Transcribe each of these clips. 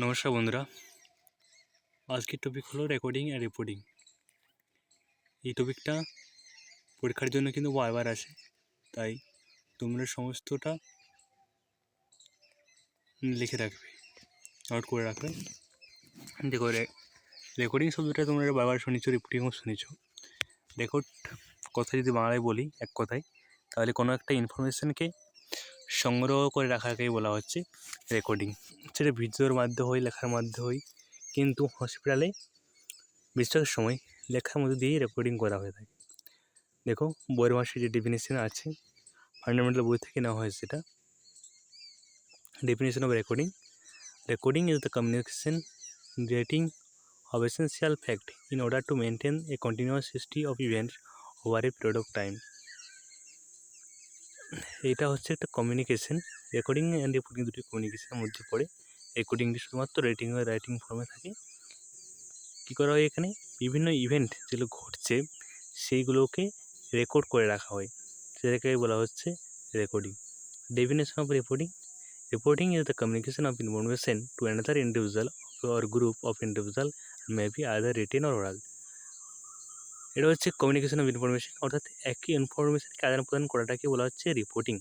নমস্কার বন্ধুরা, আজকের টপিক হলো রেকর্ডিং আর রিপোর্টিং। এই টপিকটা পরীক্ষার জন্য কিন্তু বারবার আসে, তাই তোমরা সমস্তটা লিখে রাখবে, নোট করে রাখবে। দেখো, রেকর্ডিং শব্দটা তোমরা বারবার শুনেছো, রিপোর্টিংও শুনেছো। রেকর্ড কথা যদি বাংলায় বলি এক কথায়, তাহলে কোনো একটা ইনফরমেশানকে সংগ্রহ করে রাখাকেই বলা হচ্ছে রেকর্ডিং। সেটা ভিডিওর মাধ্যমে হয়, লেখার মাধ্যমে হয়, কিন্তু হসপিটালে বেশিরভাগ সময় লেখার মধ্যে দিয়েই রেকর্ডিং করা হয়ে থাকে। দেখো, বইয়ের ভাষায় যে ডেফিনেশন আছে, ফান্ডামেন্টাল বই থেকে নেওয়া হয় সেটা। Definition of recording: recording is the communication rating of essential fact in order to maintain a continuous history of events over a period of time. এটা হচ্ছে একটা কমিউনিকেশন। রেকর্ডিং অ্যান্ড রিপোর্টিং দুটি কমিউনিকেশনের মধ্যে পড়ে। রেকর্ডিংটি শুধুমাত্র রেটিং ও রাইটিং ফর্মে থাকে। কী করা হয় এখানে? বিভিন্ন ইভেন্ট যেগুলো ঘটছে সেইগুলোকে রেকর্ড করে রাখা হয়, সেটাকে বলা হচ্ছে recording. Definition of reporting: reporting is the communication of information to another individual or group of individual, may be either written or oral. এটা হচ্ছে কমিউনিকেশন অফ ইনফরমেশন, অর্থাৎ একই ইনফরমেশনকে আদান প্রদান করাটাকে বলা হচ্ছে রিপোর্টিং।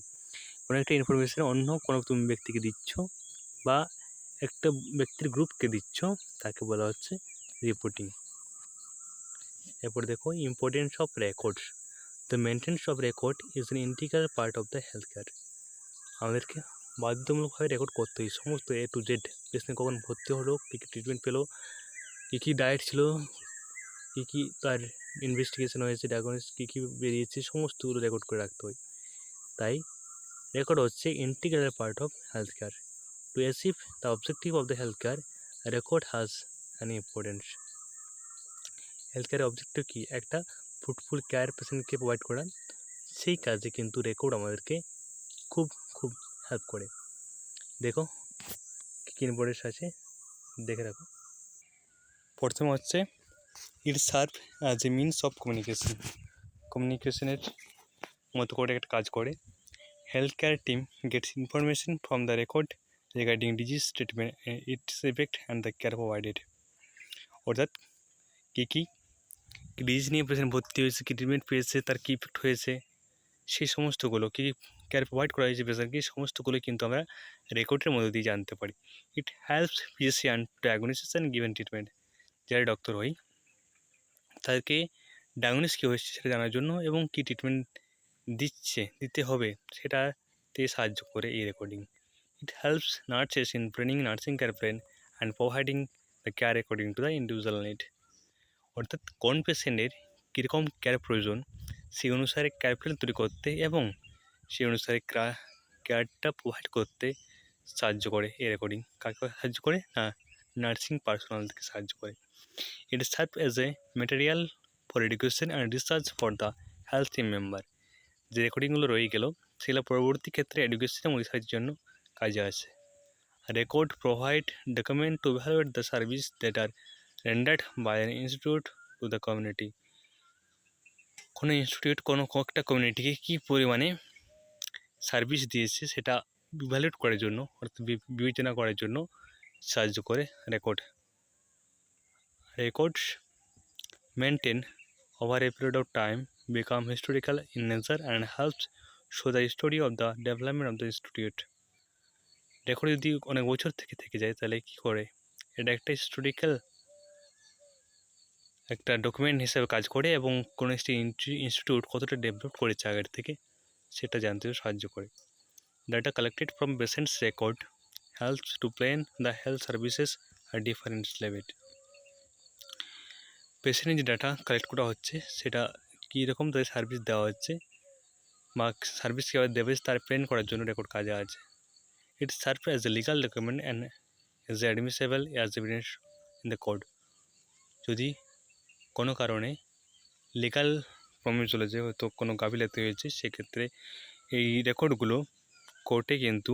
কোনো একটা ইনফরমেশন অন্য কোনো তুমি ব্যক্তিকে দিচ্ছ বা একটা ব্যক্তির গ্রুপকে দিচ্ছ, তাকে বলা হচ্ছে রিপোর্টিং। এরপর দেখো, importance of records: the maintenance of record is an integral part of the health care. আমাদেরকে বাধ্যতামূলকভাবে রেকর্ড করতে হয় সমস্ত A to Z। পেশেন্ট কখন ভর্তি হলো, কী কী ট্রিটমেন্ট পেলো, কী কী ডায়েট ছিল, কী কী তার ইনভেস্টিগেশন হয়েছে, ডায়াগনোসিস কী কী বেরিয়েছে, সমস্তগুলো রেকর্ড করে রাখতে হয়। তাই রেকর্ড হচ্ছে integral part of health care. To achieve the objective of the health care, record has an importance. Health কেয়ারের অবজেক্টিভ কী? একটা ফ্রুটফুল কেয়ার পেশেন্টকে প্রোভাইড করা। সেই কাজে কিন্তু রেকর্ড আমাদেরকে খুব খুব হেল্প করে। দেখো কী কী ইম্পর্টেন্স আছে, দেখে রাখো। প্রথমে হচ্ছে it serve as a means of communication. কমিউনিকেশনের মতো করে একটা কাজ করে। Health care team gets information from the record regarding disease treatment, its effect and the care provided. অর্থাৎ কী কী ডিজিজ নিয়ে পেশেন্ট ভর্তি হয়েছে, কী ট্রিটমেন্ট পেয়েছে, তার কী ইফেক্ট হয়েছে, সেই সমস্তগুলো, কী কেয়ার প্রোভাইড করা হয়েছে পেশেন্টকে, সমস্তগুলো কিন্তু আমরা রেকর্ডের মধ্যে দিয়ে জানতে পারি। It helps physician to diagnosis and given treatment. যারা ডক্টর হয় তাদেরকে ডায়াগনোসিস কী হয়েছে সেটা জানার জন্য এবং কী ট্রিটমেন্ট দিতে হবে সেটাতে সাহায্য করে এই recording. It helps nurses in planning nursing care plan and providing the care according to the individual need. অর্থাৎ কোন পেশেন্টের কীরকম কেয়ার প্রয়োজন সেই অনুসারে কেয়ার প্ল্যান তৈরি করতে এবং সেই অনুসারে কেয়ারটা প্রোভাইড করতে সাহায্য করে এই রেকর্ডিং। কাকে সাহায্য করে? না, নার্সিং পার্সোনালকে সাহায্য করে। It serve as a material for education and research for the health team member. যে রেকর্ডিংগুলো রয়ে গেল সেগুলো পরবর্তী ক্ষেত্রে এডুকেশন এবং রিসার্চের জন্য কাজে আসে। Record provide document to evaluate the service that are rendered by an institute to the community. কোনো ইনস্টিটিউট কোনো একটা কমিউনিটিকে কী পরিমাণে সার্ভিস দিয়েছে সেটা ইভ্যালুয়েট করার জন্য, অর্থাৎ বিবেচনা করার জন্য সাহায্য করে record. Records maintain over a period of time become historical in nature and helps show the story of the development of the institute. Record যদি অনেক বছর থেকে যায় তাহলে কী করে? এটা একটা হিস্টোরিক্যাল একটা ডকুমেন্ট হিসেবে কাজ করে এবং কোনো একটি ইনস্টিটিউট কতটা ডেভেলপ করেছে আগের থেকে সেটা জানতেও সাহায্য করে। Data collected from patients record helps to plan the health services are different level. পেশেন্টের যে ডাটা কালেক্ট করা হচ্ছে সেটা কীরকম তাদের সার্ভিস দেওয়া হচ্ছে বা সার্ভিস কীভাবে দেবে তার প্ল্যান করার জন্য রেকর্ড কাজে আছে। It serve as a legal document and as admissible as evidence in the court. যদি কোনো কারণে লিগাল প্রবলেম চলে যায়, হয়তো কোনো গাফিলতি হয়েছে, সেক্ষেত্রে এই রেকর্ডগুলো কোর্টে কিন্তু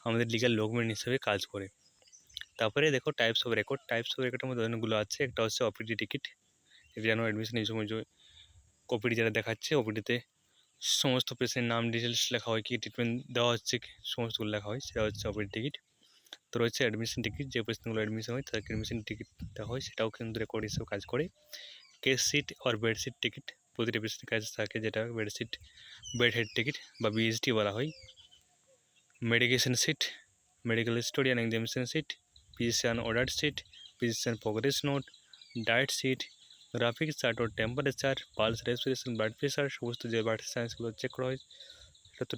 আমাদের লিগাল ডকুমেন্ট হিসেবে কাজ করে। তারপরে দেখো types of record. Types of রেকর্ডের মধ্যে অনেকগুলো আছে। একটা হচ্ছে ওপিডি টিকিট। জানো অ্যাডমিশন এই সময় যে ওপিডি যারা দেখাচ্ছে, ওপিডিতে সমস্ত পেশেন্টের নাম ডিটেলস লেখা হয়, কী ট্রিটমেন্ট দেওয়া হচ্ছে সমস্তগুলো লেখা হয়, সেটা হচ্ছে ওপিডি টিকিট। তো রয়েছে অ্যাডমিশন টিকিট, যে পেশেন্টগুলো অ্যাডমিশন হয় তাদেরকে অ্যাডমিশন টিকিট দেওয়া হয়, সেটাও কিন্তু রেকর্ড হিসেবে কাজ করে। কেস সিট আর বেডশিট টিকিট, প্রতিটা পেশেন্টের কাছে থাকে, যেটা বেড হেড টিকিট বা বিএসটি বলা হয়। Medication sheet, medical story and examination sheet, physician order sheet, physician progress note, diet sheet, graphic chart ও temperature, pulse, respiration, blood pressure, সমস্ত যে বাড়তি সায়েন্সগুলো চেক করা হয় সেটা তো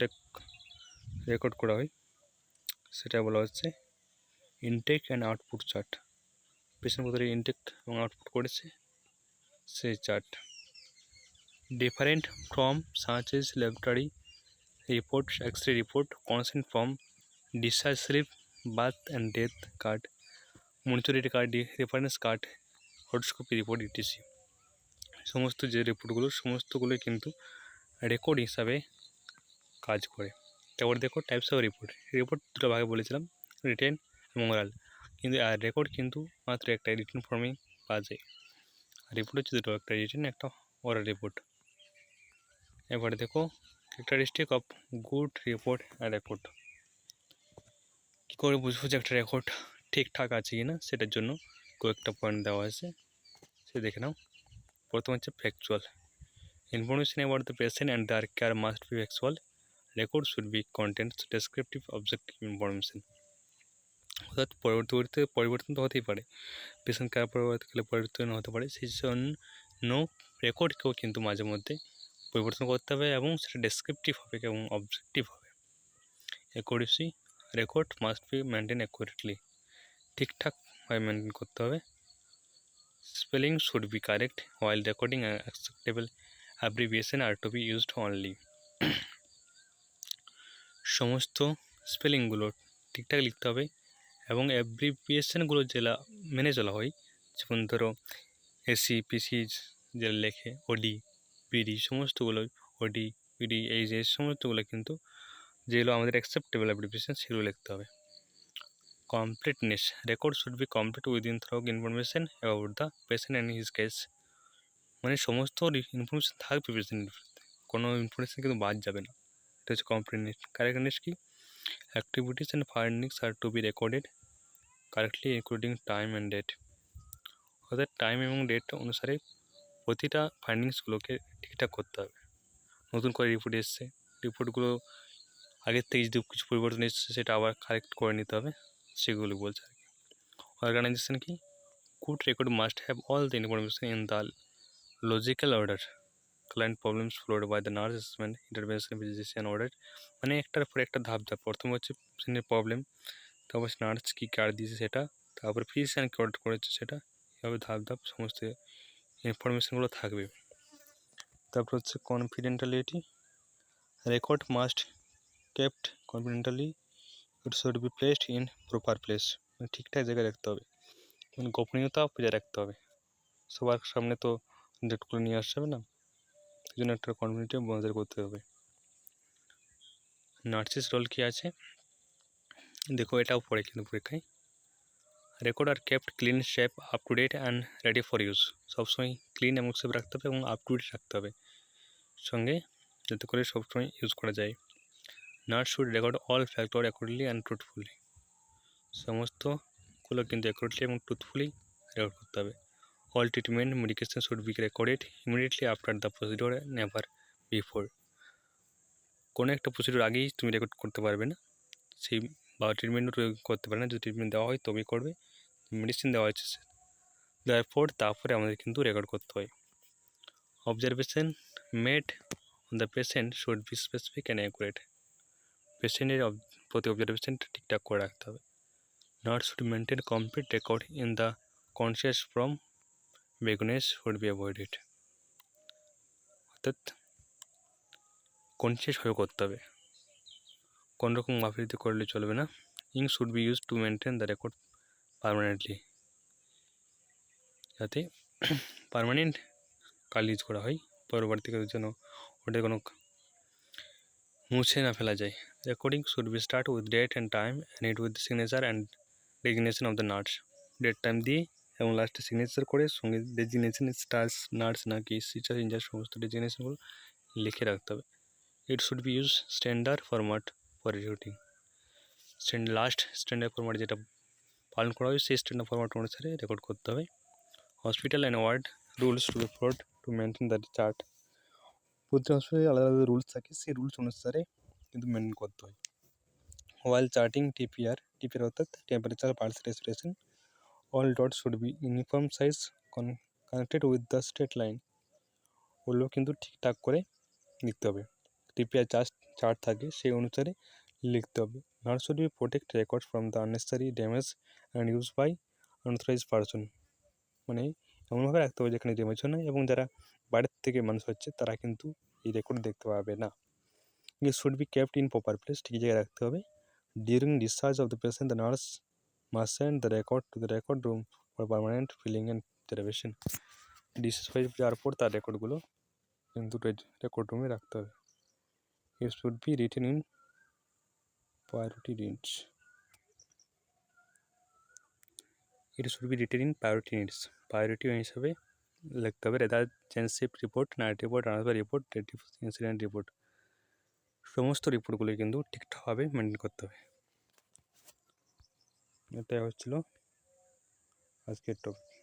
রেকর্ড করা হয়, সেটা বলা হচ্ছে intake and output chart. Patient কোথায় ইনটেক এবং আউটপুট করেছে সেই chart. Different form such as laboratory report, X-ray report, consent form, discharge slip, birth and death card, maternity card, reference card, horoscopy report etc. সমস্ত যে রিপোর্টগুলো সমস্তগুলোই কিন্তু record হিসাবে কাজ করে। তারপর দেখো টাইপস অফ রিপোর্ট। রিপোর্ট দুটো ভাগে বলেছিলাম, রিটেন এবং ওরাল, কিন্তু আর রেকর্ড কিন্তু মাত্র একটা রিটেন ফর্মেই পাওয়া যায়। আর রিপোর্ট হচ্ছে দুটো, একটা রিটেন একটা ওরাল রিপোর্ট। এবারে দেখো ক্যারেক্টারিস্টিক অফ গুড রিপোর্ট আর রেকর্ড। কী করে বুঝবো যে একটা রেকর্ড ঠিকঠাক আছে কি না, সেটার জন্য কয়েকটা পয়েন্ট দেওয়া আছে, সে দেখে নাও। প্রথম হচ্ছে factual information about the patient and their care must be factual. Record should be contents descriptive objective information. অর্থাৎ পরিবর্তন তো হতেই পারে, পেশেন্ট কেয়ার পরবর্তীকালে পরিবর্তন হতে পারে, সেই জন্য রেকর্ডকেও কিন্তু মাঝে মধ্যে পরিবর্তন করতে হবে এবং সেটা ডেসক্রিপটিভ হবে এবং অবজেক্টিভ হবে। Accuracy, record must be maintain accurately, ঠিকঠাকভাবে মেনটেন করতে হবে। Spelling should be correct while recording, and acceptable abbreviation are to be used only. সমস্ত স্পেলিংগুলো ঠিকঠাক লিখতে হবে এবং অ্যাব্রিভিয়েশনগুলো যেটা মেনে চলা হয়, যেমন ধরো এসি পিসি যেটা লেখে, ওডি পিডি, সমস্তগুলোই ওডি পিডি এই যে সমস্তগুলো কিন্তু যেগুলো আমাদের অ্যাকসেপ্টেবল অ্যাব্রিভিয়েশন সেগুলো লিখতে হবে। Completeness, record should be complete within through information about the patient and his case. মানে সমস্ত ইনফরমেশন থাকবে পেশেন্টের, কোনো ইনফরমেশন কিন্তু বাদ যাবে না, এটা হচ্ছে কমপ্লিটনেস। কারেক্টনেস কি, activities and findings are to be recorded correctly including time and date. অর্থাৎ টাইম এবং ডেট অনুসারে প্রতিটা ফাইন্ডিংসগুলোকে ঠিকঠাক করতে হবে। নতুন করে রিপোর্ট এসছে, রিপোর্টগুলো আগের থেকে যদি কিছু পরিবর্তন এসছে সেটা আবার কারেক্ট করে নিতে হবে, সেগুলো বলছে আর কি। অর্গানাইজেশন কি, good record must have all the information in the logical order, client problems followed by the nurse assessment, intervention, physician order. মানে একটার পর একটা ধাপ ধাপ, প্রথমে হচ্ছে পেশেন্টের প্রবলেম, তারপর নার্স কী কেয়ার দিয়েছে সেটা, তারপরে ফিজিশিয়ান কী অর্ডার করেছে সেটা, এভাবে ধাপ ধাপ সমস্ত ইনফরমেশানগুলো থাকবে। তারপর হচ্ছে confidentiality, record must kept confidentially, it should be placed in proper place. মানে ঠিকঠাক জায়গায় রাখতে হবে, মানে গোপনীয়তা বজায় রাখতে হবে, সবার সামনে তো ডেটগুলো নিয়ে আসতে হবে না, সেই জন্য একটা কনফিডেন্ট বজায় করতে হবে। নার্সেস রোল কী আছে দেখো, এটাও পড়ে কিন্তু পরীক্ষায়। Record are kept clean, shape, up to date and ready for use. সবসময় ক্লিন এবং সেভ রাখতে হবে এবং আপ টু ডেট রাখতে হবে সঙ্গে, যাতে করে সবসময় ইউজ করা যায়। Nurse should record all factor accurately and truthfully. সমস্তগুলো কিন্তু অ্যাকুরেটলি এবং ট্রুথফুলি রেকর্ড করতে হবে। All treatment medication should be recorded immediately after the procedure, never before. কোনো একটা প্রসিডিওর আগেই তুমি রেকর্ড করতে পারবে না, সেই বা ট্রিটমেন্টও করতে পারে না, যদি ট্রিটমেন্ট দেওয়া হয় তবেই করবে, মেডিসিন দেওয়া হচ্ছে তারপর আমাদের কিন্তু রেকর্ড করতে হয়। Observation made on the patient should be specific and accurate. পেশেন্টের প্রতি অবজারভেশনটা ঠিকঠাক করে রাখতে হবে। Nurse should maintain complete record in the conscious from vagueness should be avoided. অর্থাৎ কনসিয়াসভাবে করতে হবে, কোনোরকম গাফিলতি করলে চলবে না। Ink should be use to maintain the record permanently, যাতে পারমানেন্ট কাল ইউজ করা হয়, পরবর্তীকালের জন্য ওটা কোনো মুছে না ফেলা যায়। Recording should be start with date and time and it with signature and designation of the nurse. Date time দিয়ে এবং লাস্টে সিগনেচার করে সঙ্গে ডেজিগনেশন, স্টার্স নার্স নাকি সিচার ইঞ্জার সমস্ত ডেজিগনেশনগুলো লিখে রাখতে হবে। It should be use standard format for reporting. Last standard format যেটা পালন করা হবে সেই স্ট্যান্ডার্ড ফরম্যাট অনুসারে রেকর্ড করতে হবে। Hospital and ward rules to be followed to maintain the chart. প্রতি হসপিটালে আলাদা আলাদা রুলস থাকে, সেই রুলস অনুসারে কিন্তু মেনটেন করতে হয়। ওয়াইল চার্টিং টিপিআর অর্থাৎ temperature pulse respiration, all dots should be uniform size connected with the straight line. ওগুলো কিন্তু ঠিকঠাক করে লিখতে হবে। টিপিআর চার্ট থাকে সেই অনুসারে লিখতে হবে। Nurse should be protect record from the unnecessary damage and use by unauthorise person. মানে এমনভাবে রাখতে হবে যেখানে ড্যামেজ হয় না এবং যারা বাইরের থেকে মানুষ হচ্ছে তারা কিন্তু এই রেকর্ড দেখতে পাবে না। It should be kept in proper place, ঠিক জায়গায় রাখতে হবে। During discharge of the patient the nurse must send the record to the record room for permanent filing and preservation. Discharge যাওয়ার পর তার রেকর্ডগুলো কিন্তু রেকর্ড রুমে রাখতে হবে। It should be written in priority needs. It should be written in priority needs, priority হিসাবে লিখতে হবে। Rather change ship report, night report, transfer report, incident report, সমস্ত রিপোর্টগুলি কিন্তু ঠিকঠাকভাবে মেনটেন করতে হবে। এটাই হচ্ছিল আজকের টপিক।